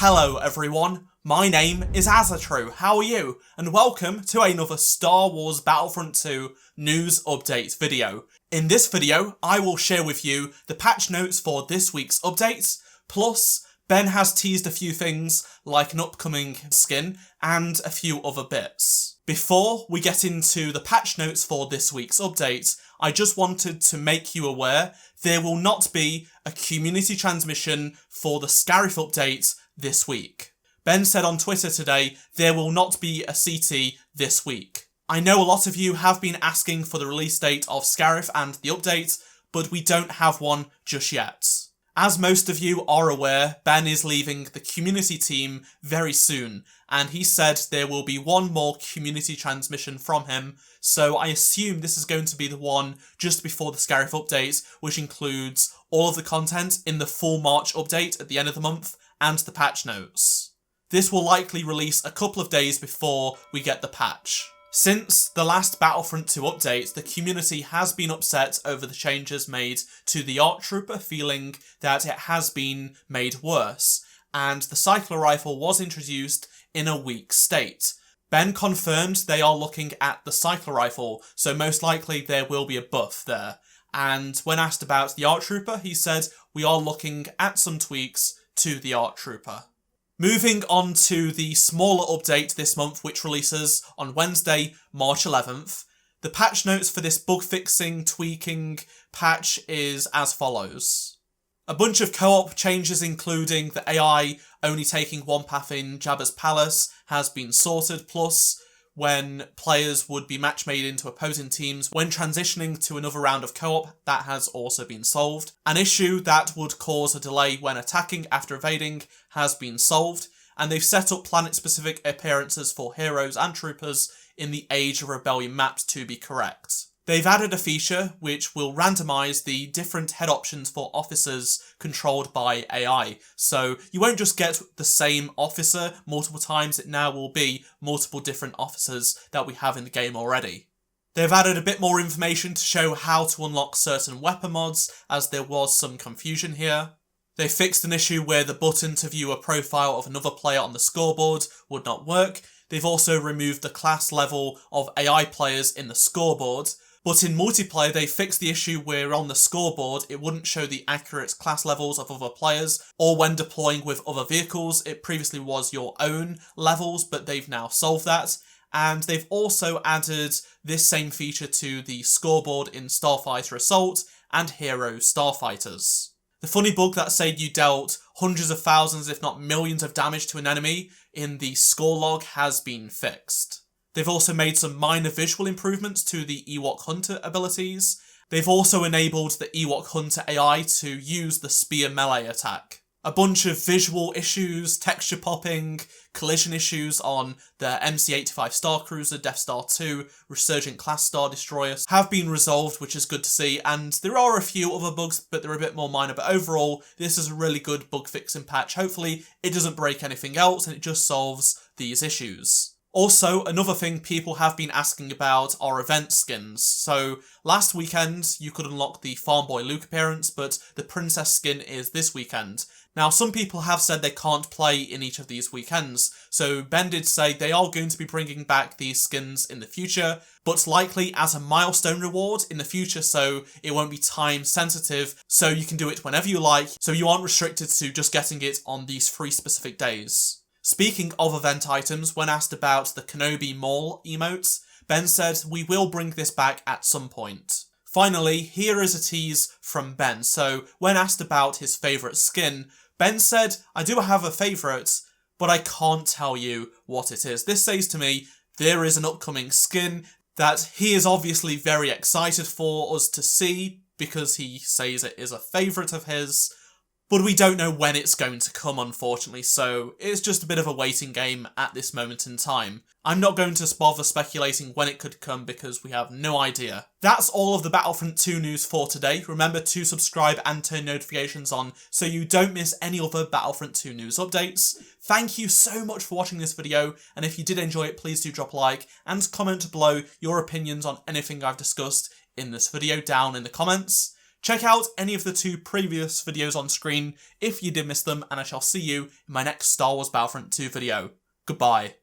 Hello everyone, my name is Azatru, how are you? And welcome to another Star Wars Battlefront 2 news update video. In this video, I will share with you the patch notes for this week's updates, plus Ben has teased a few things like an upcoming skin and a few other bits. Before we get into the patch notes for this week's update, I just wanted to make you aware there will not be a community transmission for the Scarif update this week. Ben said on Twitter today there will not be a CT this week. I know a lot of you have been asking for the release date of Scarif and the update, but we don't have one just yet. As most of you are aware, Ben is leaving the community team very soon, and he said there will be one more community transmission from him, so I assume this is going to be the one just before the Scarif update, which includes all of the content in the full March update at the end of the month, and the patch notes. This will likely release a couple of days before we get the patch. Since the last Battlefront 2 update, the community has been upset over the changes made to the ARC Trooper, feeling that it has been made worse, and the cycler rifle was introduced in a weak state. Ben confirmed they are looking at the cycler rifle, so most likely there will be a buff there. And when asked about the ARC Trooper, he said, "We are looking at some tweaks to the ARC Trooper." Moving on to the smaller update this month, which releases on Wednesday, March 11th. The patch notes for this bug fixing, tweaking patch is as follows. A bunch of co-op changes, including the AI only taking one path in Jabba's palace, has been sorted, plus when players would be match made into opposing teams when transitioning to another round of co-op, that has also been solved. An issue that would cause a delay when attacking after evading has been solved, and they've set up planet-specific appearances for heroes and troopers in the Age of Rebellion maps to be correct. They've added a feature which will randomise the different head options for officers controlled by AI. So you won't just get the same officer multiple times, it now will be multiple different officers that we have in the game already. They've added a bit more information to show how to unlock certain weapon mods, as there was some confusion here. They fixed an issue where the button to view a profile of another player on the scoreboard would not work. They've also removed the class level of AI players in the scoreboard. But in multiplayer, they fixed the issue where on the scoreboard, it wouldn't show the accurate class levels of other players, or when deploying with other vehicles, it previously was your own levels, but they've now solved that. And they've also added this same feature to the scoreboard in Starfighter Assault and Hero Starfighters. The funny bug that said you dealt hundreds of thousands, if not millions of damage to an enemy in the score log has been fixed. They've also made some minor visual improvements to the Ewok Hunter abilities. They've also enabled the Ewok Hunter AI to use the spear melee attack. A bunch of visual issues, texture popping, collision issues on the MC-85 Star Cruiser, Death Star 2, Resurgent Class Star Destroyers have been resolved, which is good to see, and there are a few other bugs, but they're a bit more minor, but overall, this is a really good bug fixing patch. Hopefully, it doesn't break anything else, and it just solves these issues. Also, another thing people have been asking about are event skins. So, last weekend, you could unlock the Farm Boy Luke appearance, but the Princess skin is this weekend. Now, some people have said they can't play in each of these weekends, so Ben did say they are going to be bringing back these skins in the future, but likely as a milestone reward in the future, so it won't be time sensitive, so you can do it whenever you like, so you aren't restricted to just getting it on these 3 specific days. Speaking of event items, when asked about the Kenobi Mall emotes, Ben said, "We will bring this back at some point." Finally, here is a tease from Ben. So, when asked about his favourite skin, Ben said, "I do have a favourite, but I can't tell you what it is." This says to me, there is an upcoming skin that he is obviously very excited for us to see, because he says it is a favourite of his, but we don't know when it's going to come, unfortunately, so it's just a bit of a waiting game at this moment in time. I'm not going to bother speculating when it could come because we have no idea. That's all of the Battlefront 2 news for today. Remember to subscribe and turn notifications on so you don't miss any other Battlefront 2 news updates. Thank you so much for watching this video, and if you did enjoy it, please do drop a like and comment below your opinions on anything I've discussed in this video down in the comments. Check out any of the 2 previous videos on screen if you did miss them, and I shall see you in my next Star Wars Battlefront 2 video. Goodbye.